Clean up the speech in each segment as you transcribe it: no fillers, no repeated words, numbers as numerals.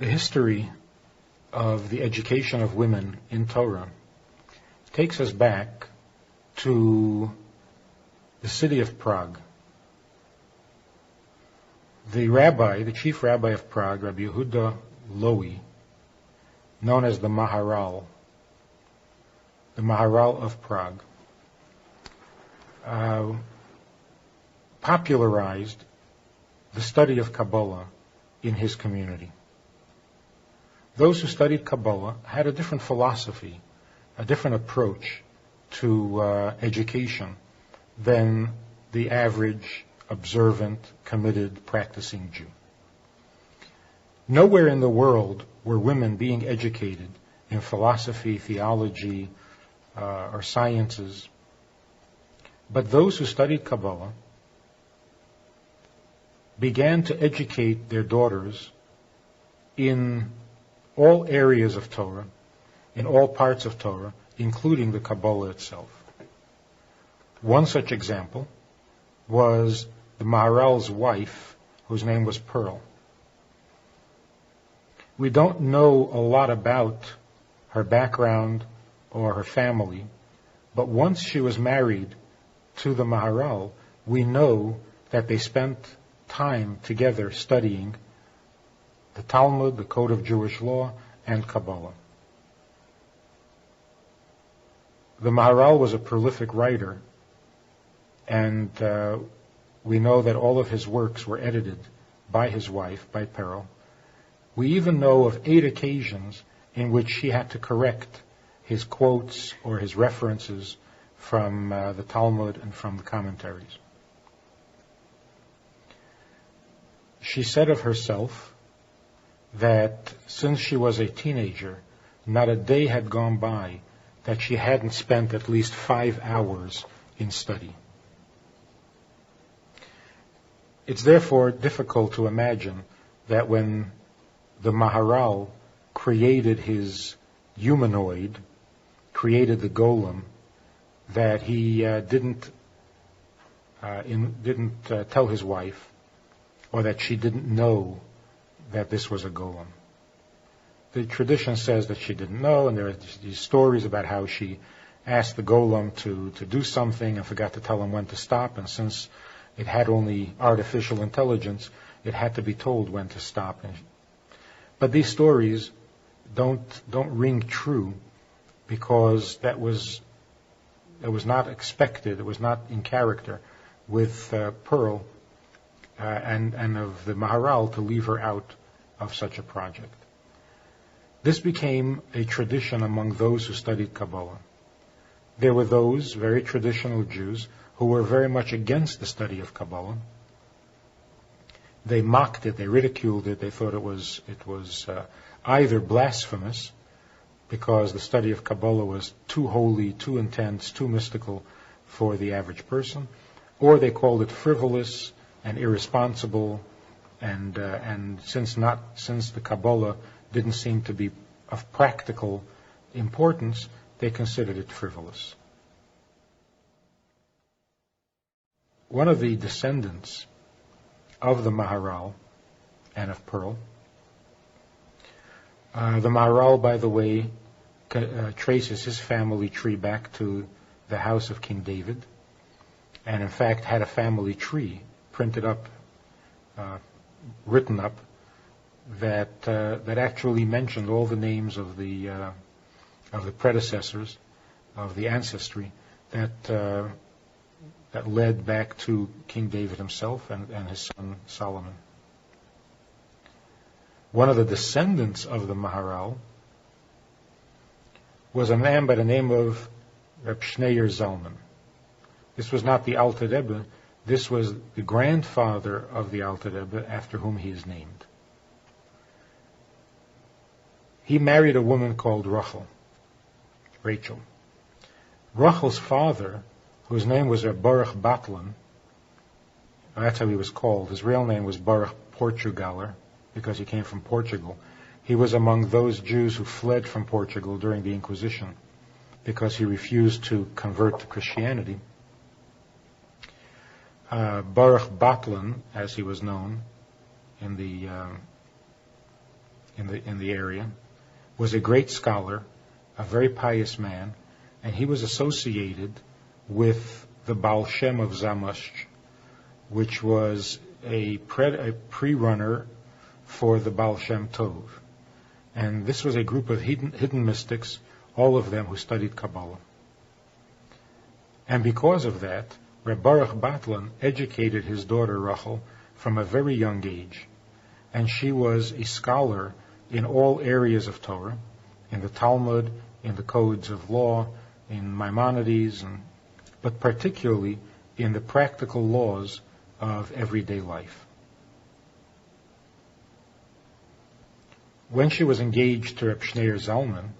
The history of the education of women in Torah takes us back to the city of Prague. The rabbi, the chief rabbi of Prague, Rabbi Yehuda Lowy, known as the Maharal of Prague, popularized the study of Kabbalah in his community. Those who studied Kabbalah had a different philosophy, a different approach to education than the average observant, committed, practicing Jew. Nowhere in the world were women being educated in philosophy, theology, or sciences, but those who studied Kabbalah began to educate their daughters in all areas of Torah, in all parts of Torah, including the Kabbalah itself. One such example was the Maharal's wife, whose name was Pearl. We don't know a lot about her background or her family, but once she was married to the Maharal, we know that they spent time together studying the Talmud, the Code of Jewish Law, and Kabbalah. The Maharal was a prolific writer, and we know that all of his works were edited by his wife, by Pearl. We even know of 8 occasions in which she had to correct his quotes or his references from the Talmud and from the commentaries. She said of herself that since she was a teenager, not a day had gone by that she hadn't spent at least 5 hours in study. It's therefore difficult to imagine that when the Maharal created his humanoid, created the golem, that he didn't tell his wife, or that she didn't know that this was a golem. The tradition says that she didn't know, and there are these stories about how she asked the golem to do something and forgot to tell him when to stop, and since it had only artificial intelligence, it had to be told when to stop. But these stories don't ring true, because that was not expected, it was not in character with Pearl and of the Maharal to leave her out of such a project. This became a tradition among those who studied Kabbalah. There were those very traditional Jews who were very much against the study of Kabbalah. They mocked it, they ridiculed it, they thought it was either blasphemous, because the study of Kabbalah was too holy, too intense, too mystical for the average person, or they called it frivolous and irresponsible, and since the Kabbalah didn't seem to be of practical importance, they considered it frivolous. One of the descendants of the Maharal and of Pearl, the Maharal, by the way, traces his family tree back to the house of King David, and in fact had a family tree printed up, written up, that actually mentioned all the names of the predecessors of the ancestry that led back to King David himself and his son Solomon. One of the descendants of the Maharal was a man by the name of Reb Schneur Zalman. This was not the Alter Rebbe, this was the grandfather of the Alter Rebbe, after whom he is named. He married a woman called Rachel. Rachel's father, whose name was Baruch Batlan, that's how he was called. His real name was Baruch Portugaler, because he came from Portugal. He was among those Jews who fled from Portugal during the Inquisition because he refused to convert to Christianity. Baruch Batlan, as he was known in in the area, was a great scholar, a very pious man, and he was associated with the Baal Shem of Zamość, which was a pre-runner for the Baal Shem Tov. And this was a group of hidden mystics, all of them who studied Kabbalah. And because of that, Reb Baruch Batlan educated his daughter Rahal from a very young age. And she was a scholar in all areas of Torah, in the Talmud, in the codes of law, in Maimonides, but particularly in the practical laws of everyday life. When she was engaged to Reb Shneir Zalman,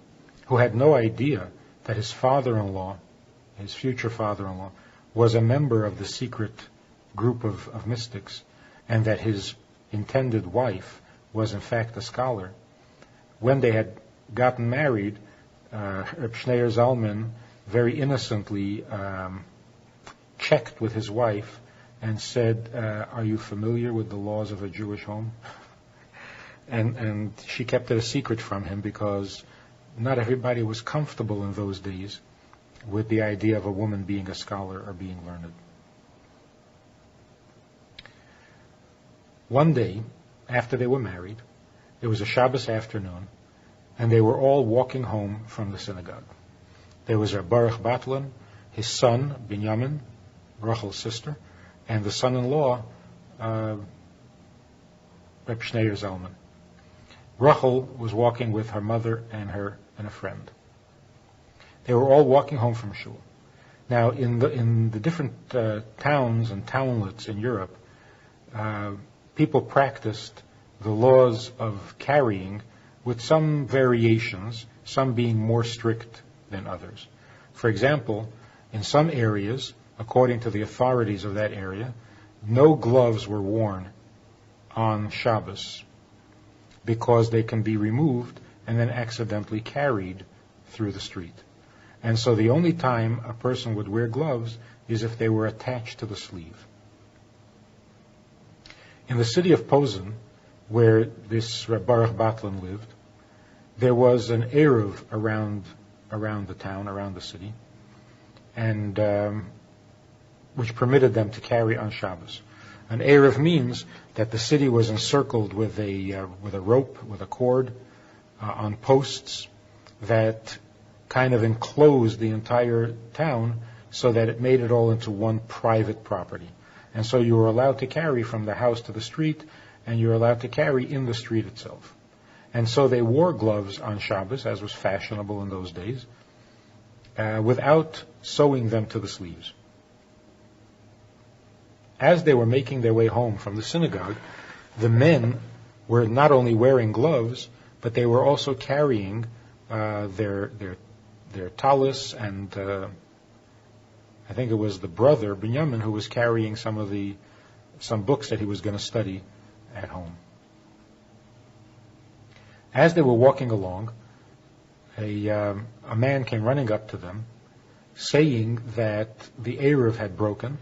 who had no idea that his father-in-law, his future father-in-law, was a member of the secret group of mystics, and that his intended wife was in fact a scholar, when they had gotten married, Reb Shneir Zalman very innocently checked with his wife and said, "Are you familiar with the laws of a Jewish home?" And she kept it a secret from him because not everybody was comfortable in those days with the idea of a woman being a scholar or being learned. One day, after they were married, it was a Shabbos afternoon, and they were all walking home from the synagogue. There was Reb Baruch Batlan, his son, Binyamin, Rachel's sister, and the son-in-law, Reb Shneir Zalman. Rachel was walking with her mother and a friend. They were all walking home from shul. Now, in the different towns and townlets in Europe, people practiced the laws of carrying with some variations, some being more strict than others. For example, in some areas, according to the authorities of that area, no gloves were worn on Shabbos because they can be removed and then accidentally carried through the street. And so the only time a person would wear gloves is if they were attached to the sleeve. In the city of Posen, where this Reb Baruch Batlan lived, there was an Eruv around the town, around the city, and which permitted them to carry on Shabbos. An Eruv means that the city was encircled with a rope, with a cord, on posts that kind of enclosed the entire town so that it made it all into one private property. And so you were allowed to carry from the house to the street, and you were allowed to carry in the street itself. And so they wore gloves on Shabbos, as was fashionable in those days, without sewing them to the sleeves. As they were making their way home from the synagogue, the men were not only wearing gloves, but they were also carrying their talus, and I think it was the brother, Binyamin, who was carrying some books that he was going to study at home. As they were walking along, a man came running up to them, saying that the Eruv had broken,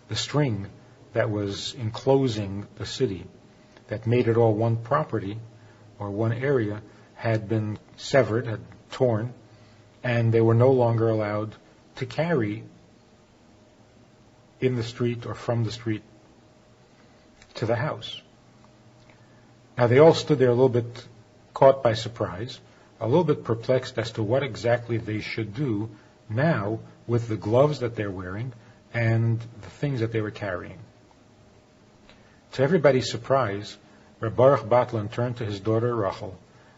the string that was enclosing the city, that made it all one property or one area, had been severed, had torn, and they were no longer allowed to carry in the street or from the street to the house. Now they all stood there a little bit caught by surprise, a little bit perplexed as to what exactly they should do now with the gloves that they're wearing and the things that they were carrying. To everybody's surprise, Reb Baruch Batlan turned to his daughter Rahel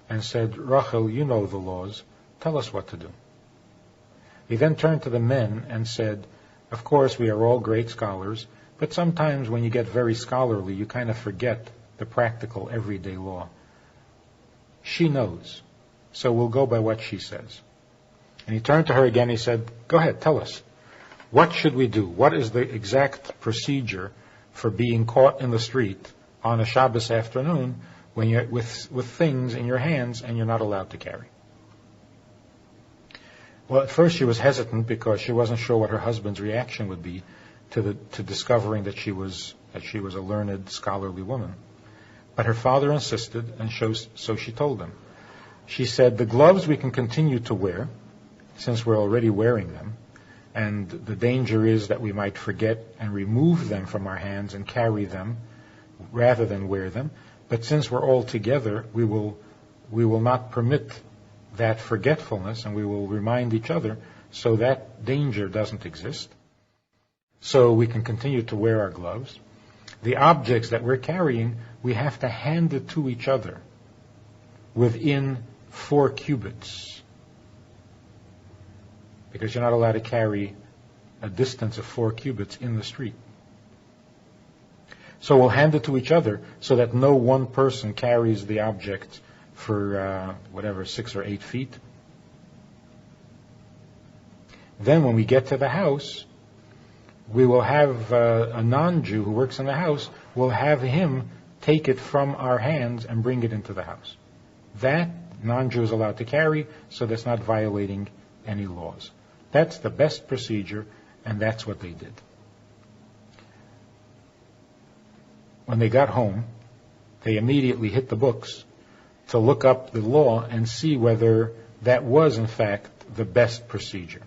and said, "Rachel, you know the laws. Tell us what to do." He then turned to the men and said, "Of course, we are all great scholars, but sometimes when you get very scholarly, you kind of forget the practical everyday law. She knows, so we'll go by what she says." And he turned to her again. He said, "Go ahead, tell us. What should we do? What is the exact procedure for being caught in the street on a Shabbos afternoon when you're with things in your hands and you're not allowed to carry?" Well, at first she was hesitant because she wasn't sure what her husband's reaction would be to discovering that she was a learned, scholarly woman. But her father insisted, and so she told him. She said, the gloves we can continue to wear, since we're already wearing them, and the danger is that we might forget and remove them from our hands and carry them rather than wear them. But since we're all together, we will not permit that forgetfulness, and we will remind each other so that danger doesn't exist. So we can continue to wear our gloves. The objects that we're carrying, we have to hand it to each other within 4 cubits. Because you're not allowed to carry a distance of 4 cubits in the street. So we'll hand it to each other so that no one person carries the object for 6 or 8 feet. Then when we get to the house, we will have a non-Jew who works in the house, will have him take it from our hands and bring it into the house. That non-Jew is allowed to carry, so that's not violating any laws. That's the best procedure, and that's what they did. When they got home, they immediately hit the books to look up the law and see whether that was, in fact, the best procedure.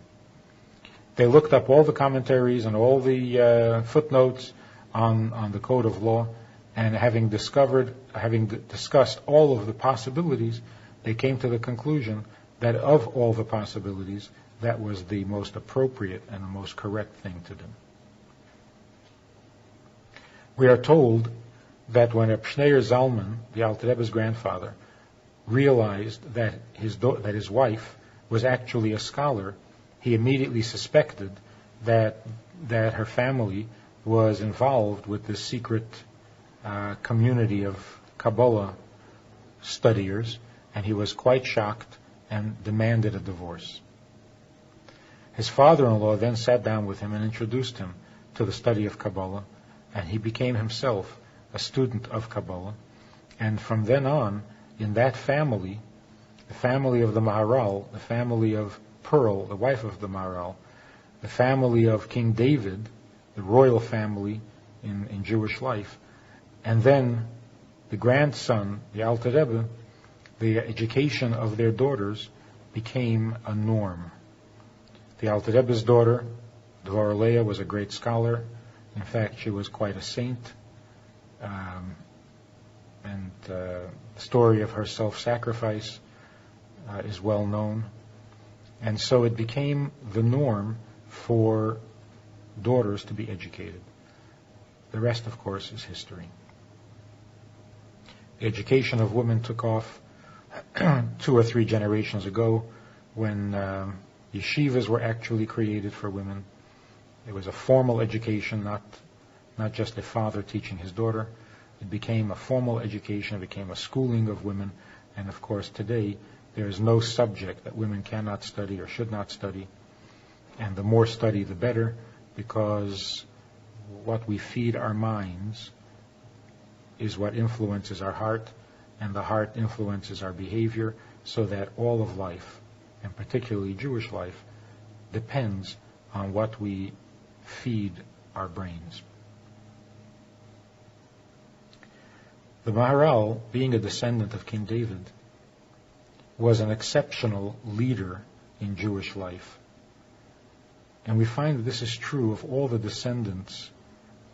They looked up all the commentaries and all the footnotes on the Code of Law, and having discussed all of the possibilities, they came to the conclusion that of all the possibilities, that was the most appropriate and the most correct thing to do. We are told that when Reb Schneur Zalman, the Alter Rebbe's grandfather, realized that his wife was actually a scholar, he immediately suspected that her family was involved with this secret community of Kabbalah studiers, and he was quite shocked and demanded a divorce. His father-in-law then sat down with him and introduced him to the study of Kabbalah, and he became himself a student of Kabbalah. And from then on, in that family, the family of the Maharal, the family of Pearl, the wife of the Maharal, the family of King David, the royal family in Jewish life, and then the grandson, the Alter Rebbe, the education of their daughters became a norm. The Alter Rebbe's daughter, Dvorah Leah, was a great scholar. In fact, she was quite a saint. And the story of her self-sacrifice is well known. And so it became the norm for daughters to be educated. The rest, of course, is history. The education of women took off 2 or 3 generations ago when yeshivas were actually created for women. It was a formal education, not just a father teaching his daughter. It became a formal education, it became a schooling of women, and of course today there is no subject that women cannot study or should not study, and the more study the better, because what we feed our minds is what influences our heart, and the heart influences our behavior, so that all of life, and particularly Jewish life, depends on what we feed our brains. The Maharal, being a descendant of King David, was an exceptional leader in Jewish life. And we find that this is true of all the descendants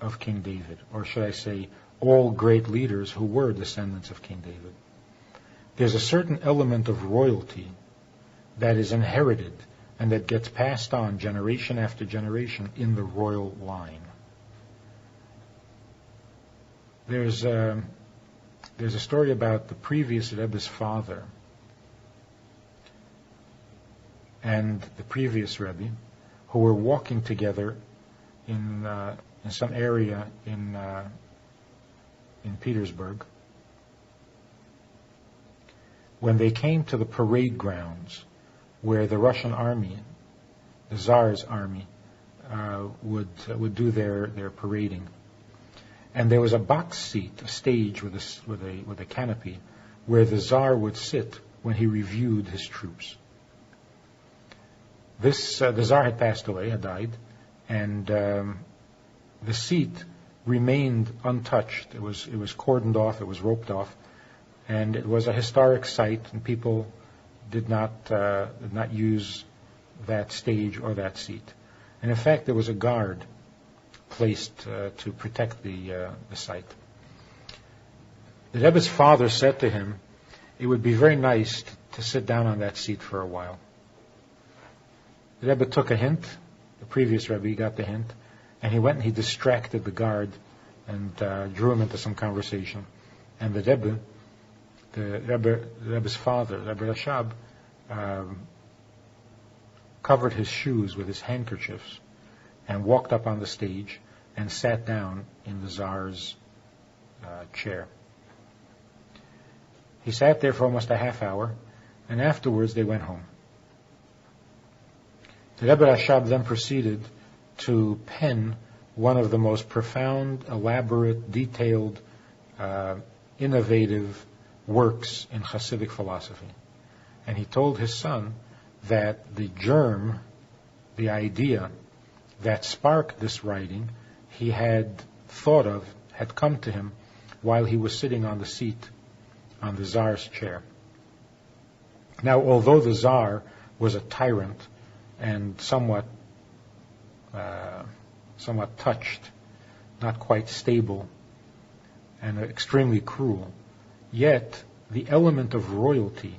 of King David, or should I say, all great leaders who were descendants of King David. There's a certain element of royalty that is inherited and that gets passed on generation after generation in the royal line. There's a story about the previous Rebbe's father and the previous Rebbe, who were walking together in some area in Petersburg. When they came to the parade grounds where the Russian army, the Tsar's army, would do their parading, and there was a box seat, a stage with a canopy, where the Tsar would sit when he reviewed his troops. The Tsar had passed away, had died, and the seat remained untouched. It was cordoned off, it was roped off, and it was a historic site, and people did not use that stage or that seat. And in fact, there was a guard placed to protect the site. The Rebbe's father said to him, "It would be very nice to sit down on that seat for a while." The Rebbe took a hint. The previous Rebbe got the hint, and he went and he distracted the guard and drew him into some conversation. And the Rebbe's father, Rebbe Rashab, covered his shoes with his handkerchiefs and walked up on the stage and sat down in the Tsar's chair. He sat there for almost a half hour, and afterwards they went home. The Rebbe Rashab then proceeded to pen one of the most profound, elaborate, detailed, innovative works in Hasidic philosophy. And he told his son that the germ, the idea that sparked this writing, he had thought of, had come to him while he was sitting on the seat, on the Tsar's chair. Now, although the Tsar was a tyrant and somewhat touched, not quite stable, and extremely cruel, yet the element of royalty,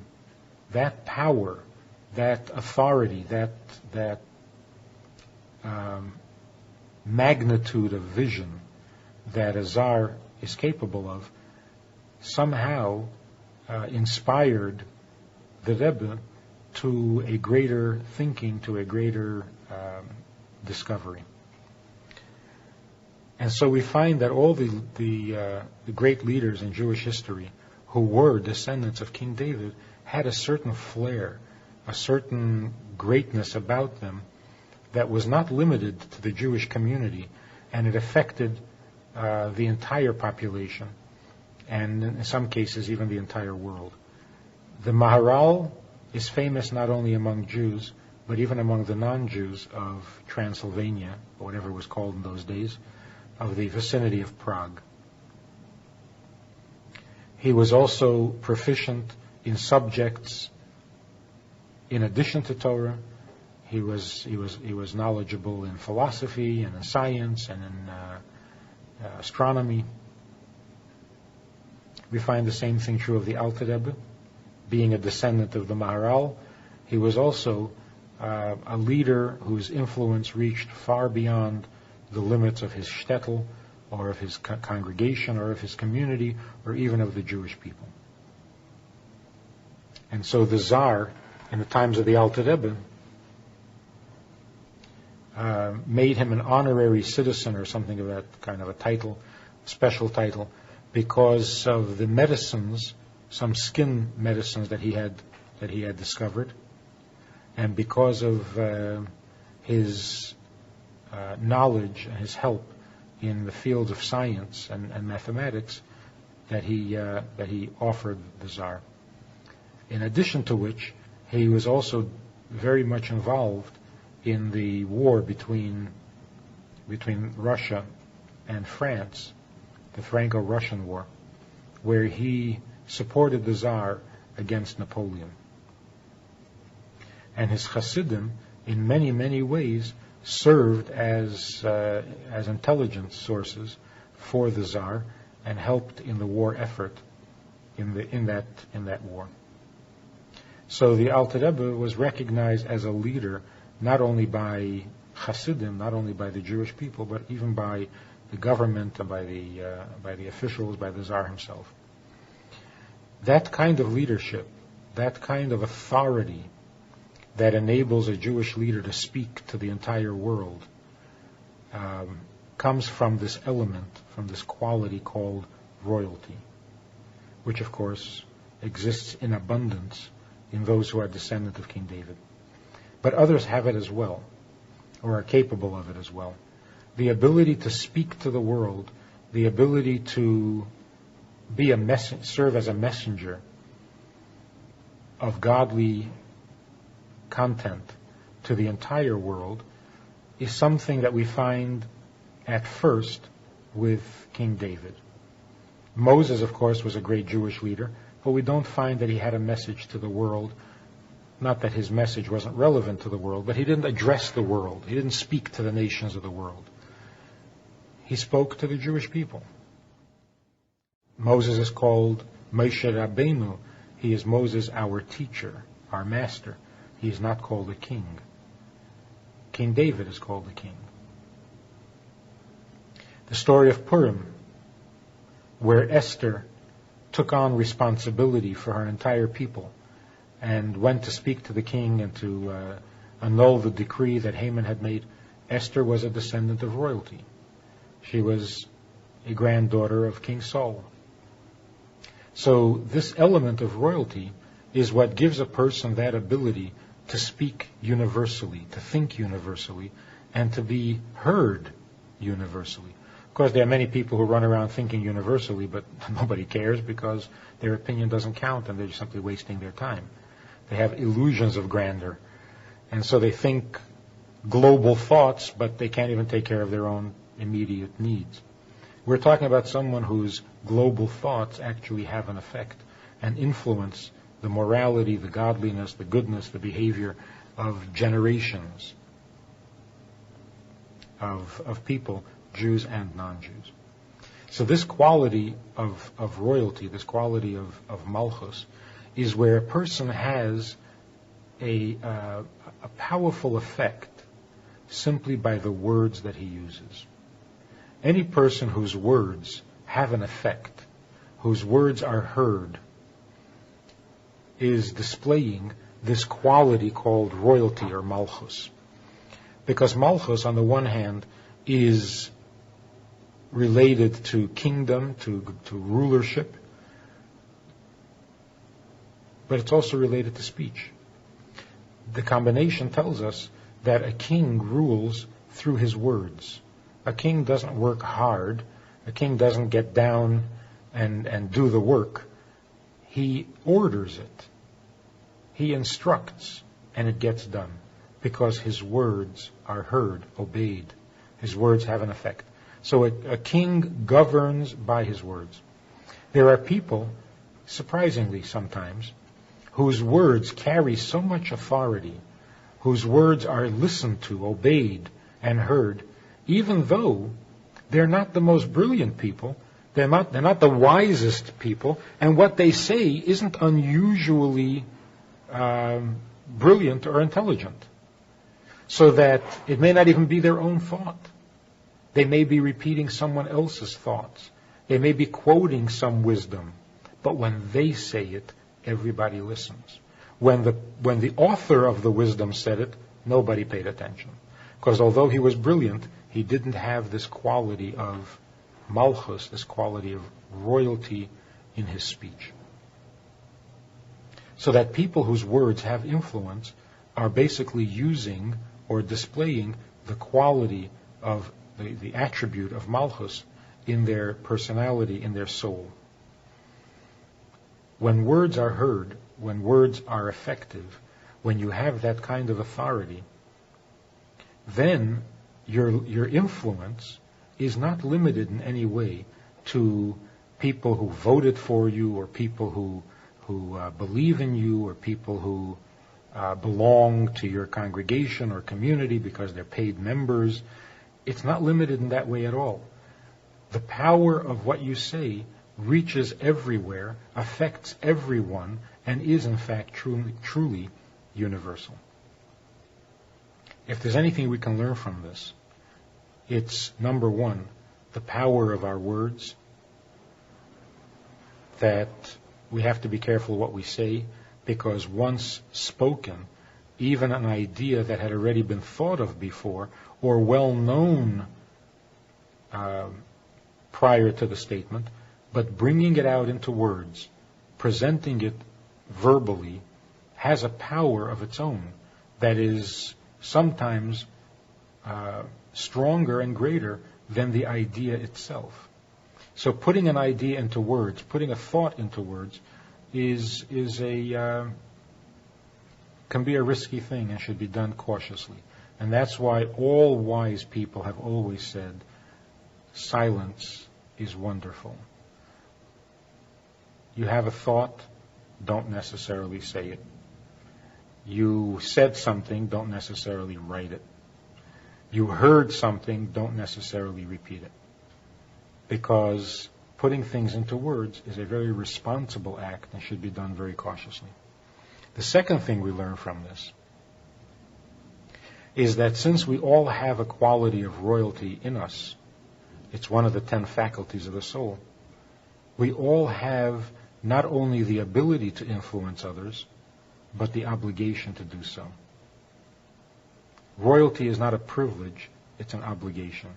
that power, that authority, that magnitude of vision that a Tsar is capable of, somehow inspired the Rebbe to a greater thinking, to a greater discovery. And so we find that all the great leaders in Jewish history who were descendants of King David had a certain flair, a certain greatness about them that was not limited to the Jewish community, and it affected the entire population, and in some cases even the entire world. The Maharal is famous not only among Jews, but even among the non-Jews of Transylvania, or whatever it was called in those days, of the vicinity of Prague. He was also proficient in subjects in addition to Torah. He was knowledgeable in philosophy and in science and in astronomy. We find the same thing true of the Alter Rebbe. Being a descendant of the Maharal, he was also a leader whose influence reached far beyond the limits of his shtetl, or of his congregation, or of his community, or even of the Jewish people. And so the Tsar, in the times of the Alter Rebbe, made him an honorary citizen, or something of that kind of a title, special title, because of the medicines, some skin medicines that he had discovered, and because of his knowledge and his help in the fields of science and mathematics that he offered the Tsar. In addition to which, he was also very much involved in the war between Russia and France, the Franco-Russian War, where he supported the Tsar against Napoleon. And his Hasidim, in many, many ways, served as intelligence sources for the Tsar and helped in the war effort in that war. So the Alter Rebbe was recognized as a leader not only by Hasidim, not only by the Jewish people, but even by the government and by the officials, by the Tsar himself. That kind of leadership, that kind of authority that enables a Jewish leader to speak to the entire world, comes from this element, from this quality called royalty, which of course exists in abundance in those who are descendant of King David. But others have it as well, or are capable of it as well. The ability to speak to the world, the ability to be serve as a messenger of godly content to the entire world, is something that we find at first with King David. Moses, of course, was a great Jewish leader, but we don't find that he had a message to the world. Not that his message wasn't relevant to the world, but he didn't address the world. He didn't speak to the nations of the world. He spoke to the Jewish people. Moses is called Moshe Rabbeinu. He is Moses, our teacher, our master. He is not called a king. King David is called a king. The story of Purim, where Esther took on responsibility for her entire people and went to speak to the king and to annul the decree that Haman had made. Esther was a descendant of royalty. She was a granddaughter of King Saul. So this element of royalty is what gives a person that ability to speak universally, to think universally, and to be heard universally. Of course, there are many people who run around thinking universally, but nobody cares because their opinion doesn't count and they're just simply wasting their time. They have illusions of grandeur. And so they think global thoughts, but they can't even take care of their own immediate needs. We're talking about someone whose global thoughts actually have an effect and influence the morality, the godliness, the goodness, the behavior of generations of people, Jews and non-Jews. So this quality of royalty, this quality of malchus, is where a person has a powerful effect simply by the words that he uses. Any person whose words have an effect, whose words are heard, is displaying this quality called royalty or malchus. Because malchus, on the one hand, is related to kingdom, to rulership, but it's also related to speech. The combination tells us that a king rules through his words. A king doesn't work hard. A king doesn't get down and do the work. He orders it. He instructs, and it gets done because his words are heard, obeyed. His words have an effect. So a king governs by his words. There are people, surprisingly sometimes, whose words carry so much authority, whose words are listened to, obeyed, and heard, even though they're not the most brilliant people, they're not the wisest people, and what they say isn't unusually brilliant or intelligent. So that it may not even be their own thought. They may be repeating someone else's thoughts. They may be quoting some wisdom. But when they say it, everybody listens. When the author of the wisdom said it, nobody paid attention. Because although he was brilliant, he didn't have this quality of malchus, this quality of royalty in his speech. So that people whose words have influence are basically using or displaying the quality of the attribute of malchus in their personality, in their soul. When words are heard, when words are effective, when you have that kind of authority, then your influence is not limited in any way to people who voted for you or people who believe in you or people who belong to your congregation or community because they're paid members. It's not limited in that way at all. The power of what you say reaches everywhere, affects everyone, and is in fact truly universal. If there's anything we can learn from this, it's number one, the power of our words, that we have to be careful what we say, because once spoken, even an idea that had already been thought of before or well known prior to the statement, but bringing it out into words, presenting it verbally, has a power of its own that is sometimes stronger and greater than the idea itself. So putting an idea into words, putting a thought into words, can be a risky thing and should be done cautiously. And that's why all wise people have always said, silence is wonderful. You have a thought, don't necessarily say it. You said something, don't necessarily write it. You heard something, don't necessarily repeat it. Because putting things into words is a very responsible act and should be done very cautiously. The second thing we learn from this is that since we all have a quality of royalty in us, it's one of the 10 faculties of the soul, we all have not only the ability to influence others, but the obligation to do so. Royalty is not a privilege, it's an obligation.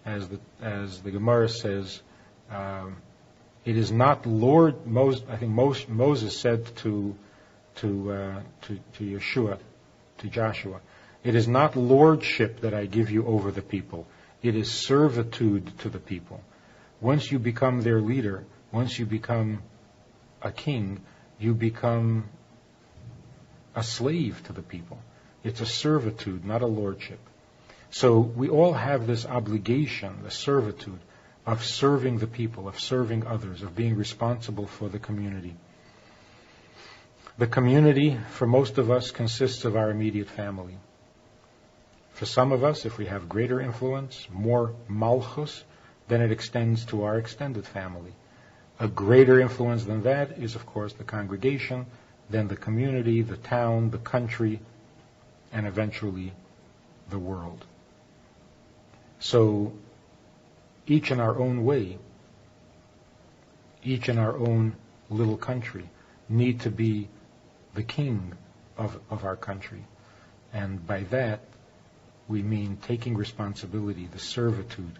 As the Gemara says, it is not Lord. Moses said to Yeshua, to Joshua, it is not lordship that I give you over the people. It is servitude to the people. Once you become their leader, once you become a king, you become a slave to the people. It's a servitude, not a lordship. So we all have this obligation, the servitude, of serving the people, of serving others, of being responsible for the community. The community, for most of us, consists of our immediate family. For some of us, if we have greater influence, more malchus, then it extends to our extended family. A greater influence than that is, of course, the congregation, then the community, the town, the country, and eventually the world. So, each in our own way, each in our own little country, need to be the king of our country. And by that, we mean taking responsibility, the servitude,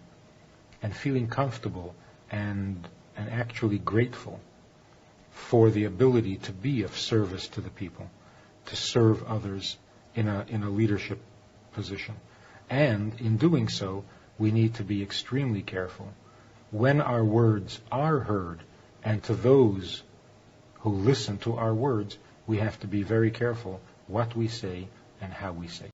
and feeling comfortable and actually grateful for the ability to be of service to the people, to serve others in a leadership position. And in doing so, we need to be extremely careful when our words are heard, and to those who listen to our words, we have to be very careful what we say and how we say.